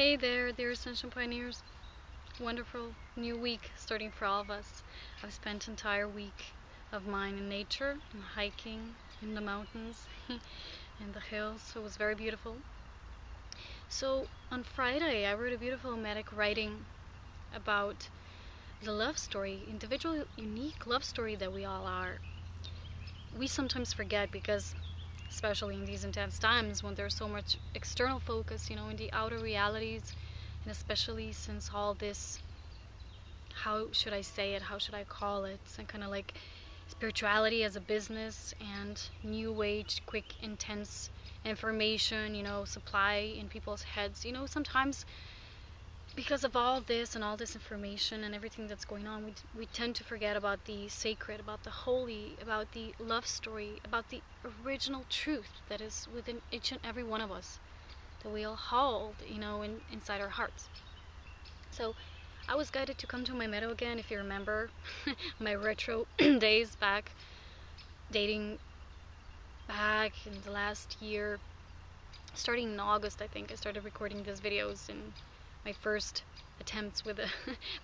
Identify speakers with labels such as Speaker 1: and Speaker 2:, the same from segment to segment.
Speaker 1: Hey there, dear Ascension Pioneers. Wonderful new week starting for all of us. I've spent an entire week of mine in nature, and hiking in the mountains, in the hills. So it was very beautiful. So on Friday, I wrote a beautiful medic writing about the love story, individual, unique love story that we all are. We sometimes forget because, especially in these intense times when there's so much external focus, in the outer realities, and especially since all this, how should I say it, how should I call it, some kind of like spirituality as a business and new age, quick, intense information, supply in people's heads. Sometimes because of all this and all this information and everything that's going on, we tend to forget about the sacred, about the holy, about the love story, about the original truth that is within each and every one of us, that we all hold, inside our hearts. So I was guided to come to my meadow again, if you remember my retro days back, dating back in the last year. Starting in August, I think, I started recording these videos in my first attempts with a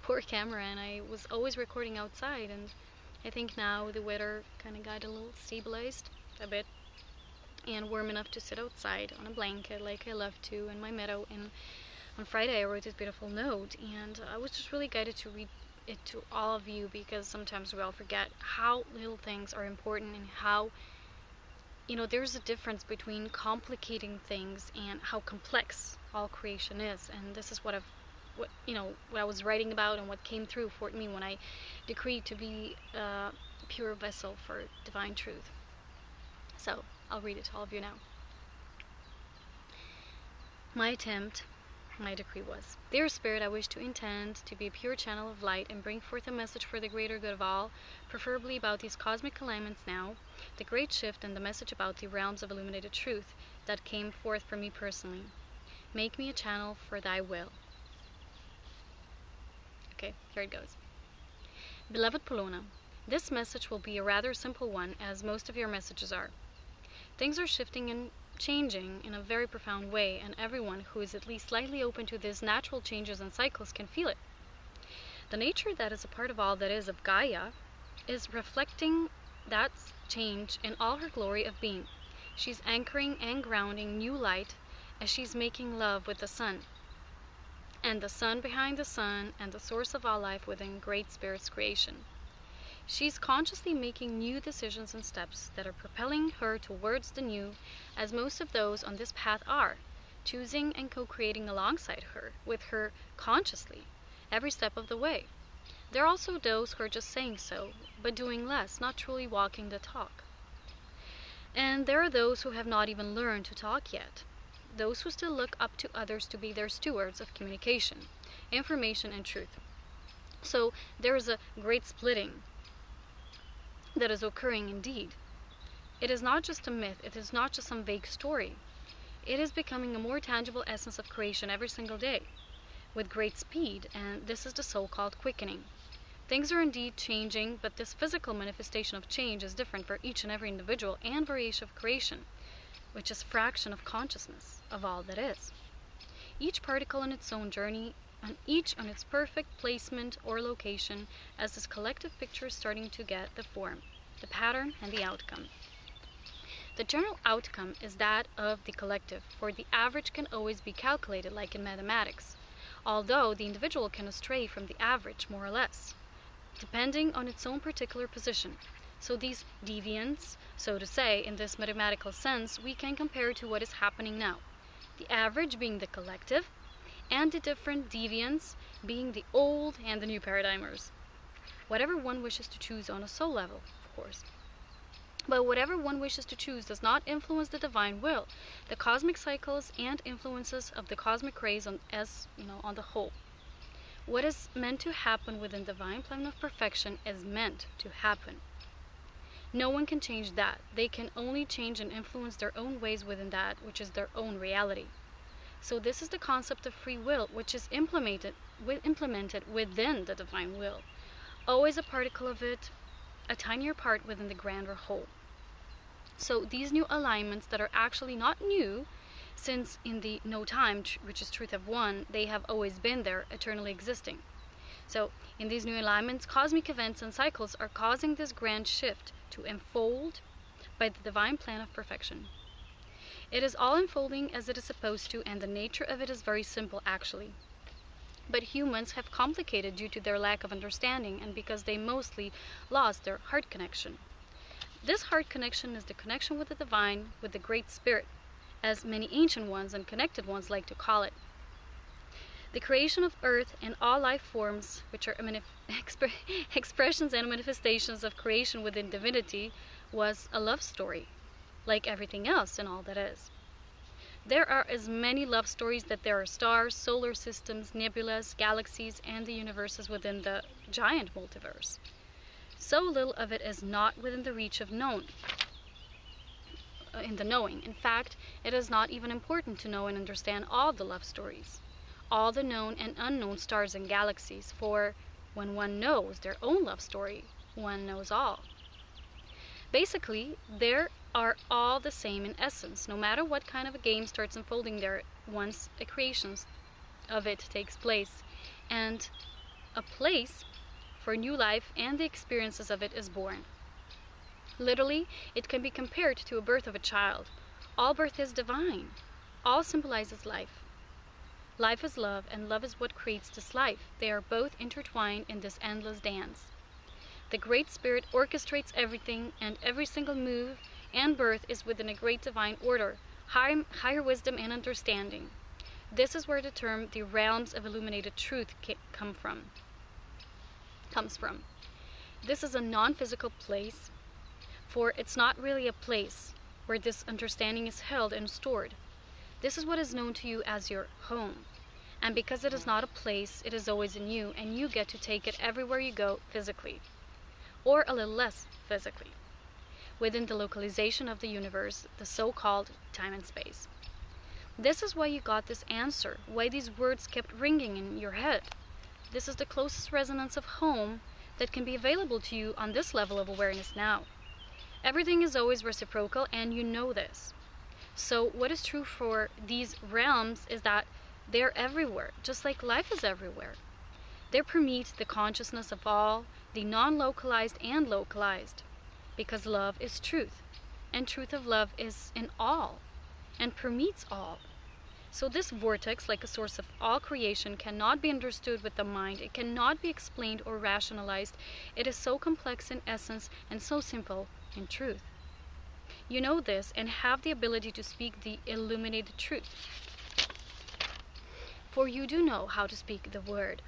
Speaker 1: poor camera, and I was always recording outside, and I think now the weather kind of got a little stabilized a bit and warm enough to sit outside on a blanket like I love to in my meadow. And on Friday I wrote this beautiful note, and I was just really guided to read it to all of you, because sometimes we all forget how little things are important and how there's a difference between complicating things and how complex all creation is. And this is what I was writing about and what came through for me when I decreed to be a pure vessel for divine truth. So I'll read it to all of you now. My decree was, Dear Spirit, I wish to intend to be a pure channel of light and bring forth a message for the greater good of all, preferably about these cosmic alignments now, the great shift, and the message about the realms of illuminated truth that came forth for me personally. Make me a channel for thy will. Okay, here it goes. Beloved Polona, this message will be a rather simple one, as most of your messages are. Things are shifting and changing in a very profound way, and everyone who is at least slightly open to these natural changes and cycles can feel it. The nature that is a part of all that is of Gaia is reflecting that change in all her glory of being. She's anchoring and grounding new light as she's making love with the sun, and the sun behind the sun, and the source of all life within Great Spirit's creation. She's consciously making new decisions and steps that are propelling her towards the new, as most of those on this path are, choosing and co-creating alongside her, with her consciously, every step of the way. There are also those who are just saying so, but doing less, not truly walking the talk. And there are those who have not even learned to talk yet, those who still look up to others to be their stewards of communication, information, and truth. So there is a great splitting that is occurring indeed. It is not just a myth, it is not just some vague story. It is becoming a more tangible essence of creation every single day, with great speed, and this is the so-called quickening. Things are indeed changing, but this physical manifestation of change is different for each and every individual and variation of creation, which is fraction of consciousness of all that is. Each particle in its own journey, and each on its perfect placement or location, as this collective picture is starting to get the form, the pattern, and the outcome. The general outcome is that of the collective, for the average can always be calculated like in mathematics, although the individual can astray from the average more or less, depending on its own particular position. So these deviants, so to say, in this mathematical sense, we can compare to what is happening now, the average being the collective, and the different deviants being the old and the new paradigmers. Whatever one wishes to choose on a soul level, of course. But whatever one wishes to choose does not influence the divine will, the cosmic cycles and influences of the cosmic rays on the whole. What is meant to happen within the divine plan of perfection is meant to happen. No one can change that. They can only change and influence their own ways within that, which is their own reality. So this is the concept of free will, which is implemented within the divine will. Always a particle of it, a tinier part within the grander whole. So these new alignments that are actually not new, since in the no time, which is truth of one, they have always been there, eternally existing. So, in these new alignments, cosmic events and cycles are causing this grand shift to unfold by the divine plan of perfection. It is all unfolding as it is supposed to, and the nature of it is very simple, actually. But humans have complicated due to their lack of understanding and because they mostly lost their heart connection. This heart connection is the connection with the divine, with the Great Spirit, as many ancient ones and connected ones like to call it. The creation of Earth and all life forms, which are expressions and manifestations of creation within divinity, was a love story, like everything else in all that is. There are as many love stories that there are stars, solar systems, nebulas, galaxies, and the universes within the giant multiverse. So little of it is not within the reach of knowing. In fact, it is not even important to know and understand all the love stories, all the known and unknown stars and galaxies, for when one knows their own love story, one knows all. Basically, there are all the same in essence, no matter what kind of a game starts unfolding there once a creation of it takes place, and a place for new life and the experiences of it is born. Literally, it can be compared to a birth of a child. All birth is divine. All symbolizes life. Life is love, and love is what creates this life. They are both intertwined in this endless dance. The Great Spirit orchestrates everything, and every single move and birth is within a great divine order, higher wisdom and understanding. This is where the term the realms of illuminated truth comes from. This is a non-physical place, for it's not really a place where this understanding is held and stored. This is what is known to you as your home. And because it is not a place, it is always in you, and you get to take it everywhere you go physically, or a little less physically, within the localization of the universe, the so-called time and space. This is why you got this answer, why these words kept ringing in your head. This is the closest resonance of home that can be available to you on this level of awareness now. Everything is always reciprocal, and you know this. So what is true for these realms is that they're everywhere, just like life is everywhere. They permeate the consciousness of all, the non-localized and localized, because love is truth, and truth of love is in all, and permeates all. So this vortex, like a source of all creation, cannot be understood with the mind. It cannot be explained or rationalized. It is so complex in essence and so simple in truth. You know this and have the ability to speak the illuminated truth. For you do know how to speak the word.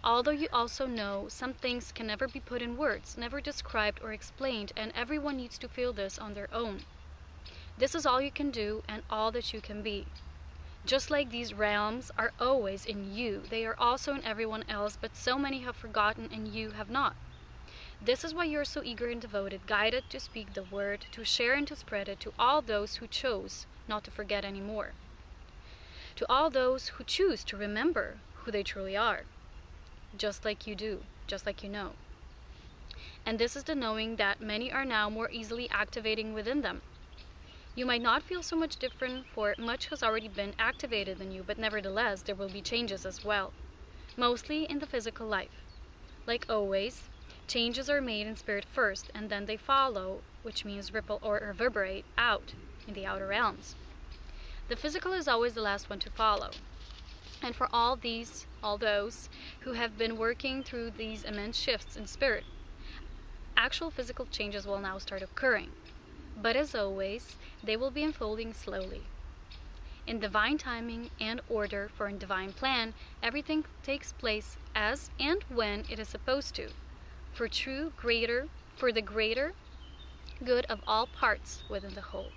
Speaker 1: Although you also know some things can never be put in words, never described or explained, and everyone needs to feel this on their own. This is all you can do and all that you can be. Just like these realms are always in you, they are also in everyone else, but so many have forgotten and you have not. This is why you are so eager and devoted, guided to speak the word, to share and to spread it to all those who chose not to forget anymore. To all those who choose to remember who they truly are. Just like you do, just like you know. And this is the knowing that many are now more easily activating within them. You might not feel so much different, for much has already been activated in you, but nevertheless there will be changes as well, mostly in the physical life. Like always, changes are made in spirit first, and then they follow, which means ripple or reverberate out in the outer realms. The physical is always the last one to follow. And for all those who have been working through these immense shifts in spirit, actual physical changes will now start occurring. But as always, they will be unfolding slowly. In divine timing and order, for in divine plan, everything takes place as and when it is supposed to, for the greater good of all parts within the whole.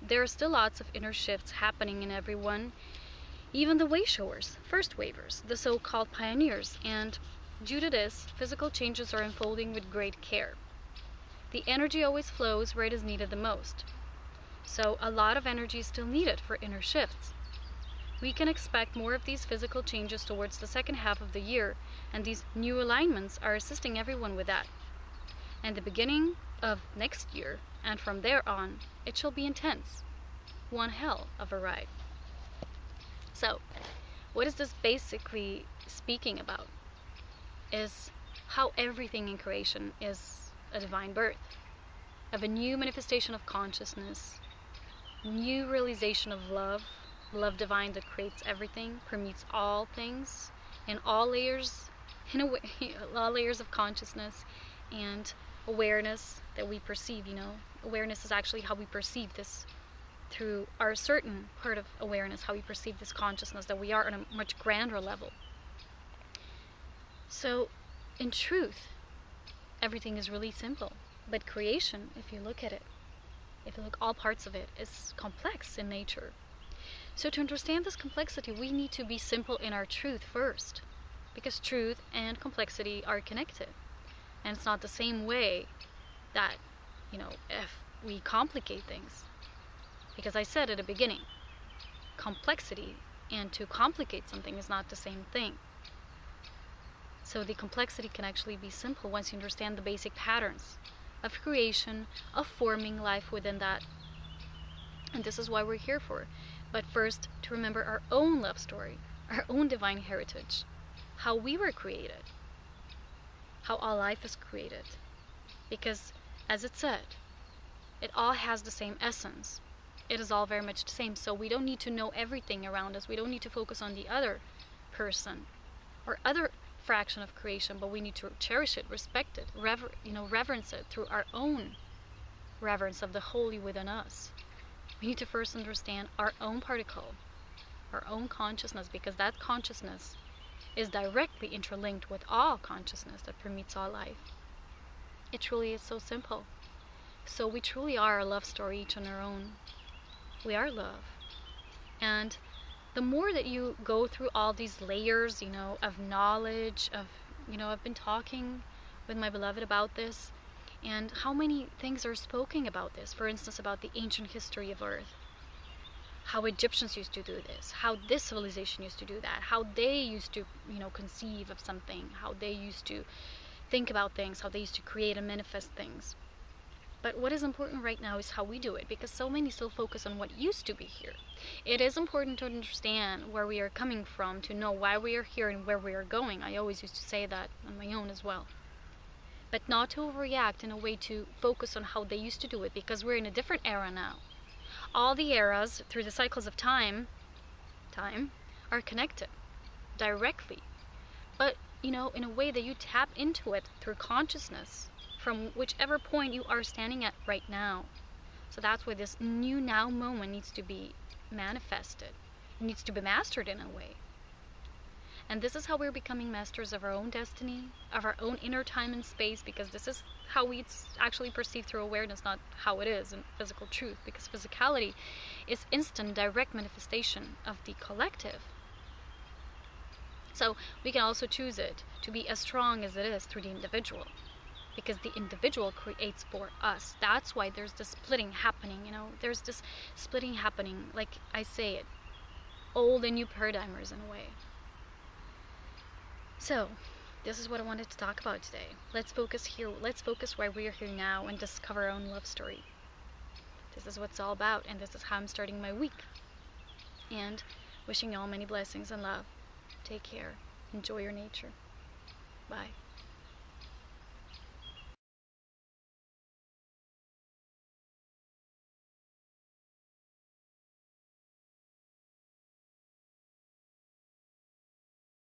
Speaker 1: There are still lots of inner shifts happening in everyone, even the way-showers, first wavers, the so-called pioneers, and due to this, physical changes are unfolding with great care. The energy always flows where it is needed the most. So a lot of energy is still needed for inner shifts. We can expect more of these physical changes towards the second half of the year, and these new alignments are assisting everyone with that. And the beginning of next year, and from there on, it shall be intense. one hell of a ride. So, what is this basically speaking about? Is how everything in creation is a divine birth of a new manifestation of consciousness, new realization of love, love divine that creates everything, permeates all things in all layers, in a way, all layers of consciousness and awareness that we perceive. Awareness is actually how we perceive this, through our certain part of awareness, how we perceive this consciousness that we are on a much grander level. So, in truth, everything is really simple. But creation, if you look at it, if you look all parts of it, is complex in nature. So to understand this complexity, we need to be simple in our truth first. Because truth and complexity are connected. And it's not the same way that, if we complicate things. Because I said at the beginning, complexity and to complicate something is not the same thing. So the complexity can actually be simple once you understand the basic patterns of creation, of forming life within that. And this is why we're here for. But first, to remember our own love story, our own divine heritage, how we were created, how all life is created. Because, as it said, it all has the same essence. It is all very much the same. So we don't need to know everything around us. We don't need to focus on the other person or other fraction of creation, but we need to cherish it, respect it, reverence it through our own reverence of the holy within us. We need to first understand our own particle, our own consciousness, because that consciousness is directly interlinked with all consciousness that permeates all life. It truly is so simple. So we truly are a love story, each on our own. We are love. And the more that you go through all these layers, of knowledge, I've been talking with my beloved about this, and how many things are spoken about this. For instance, about the ancient history of Earth. How Egyptians used to do this, how this civilization used to do that, how they used to, conceive of something, how they used to think about things, how they used to create and manifest things. But what is important right now is how we do it, because so many still focus on what used to be here. It is important to understand where we are coming from, to know why we are here and where we are going. I always used to say that on my own as well. But not to overreact in a way to focus on how they used to do it, because we're in a different era now. All the eras, through the cycles of time are connected directly. But, in a way that you tap into it through consciousness, from whichever point you are standing at right now. So that's why this new now moment needs to be manifested. It needs to be mastered in a way. And this is how we're becoming masters of our own destiny, of our own inner time and space, because this is how we actually perceive through awareness, not how it is in physical truth, because physicality is instant, direct manifestation of the collective. So we can also choose it to be as strong as it is through the individual, because the individual creates for us. That's why there's this splitting happening, there's this splitting happening, like I say it, old and new paradigmers in a way. So, this is what I wanted to talk about today. Let's focus here. Let's focus why we are here now and discover our own love story. This is what it's all about, and this is how I'm starting my week. And wishing you all many blessings and love. Take care. Enjoy your nature. Bye.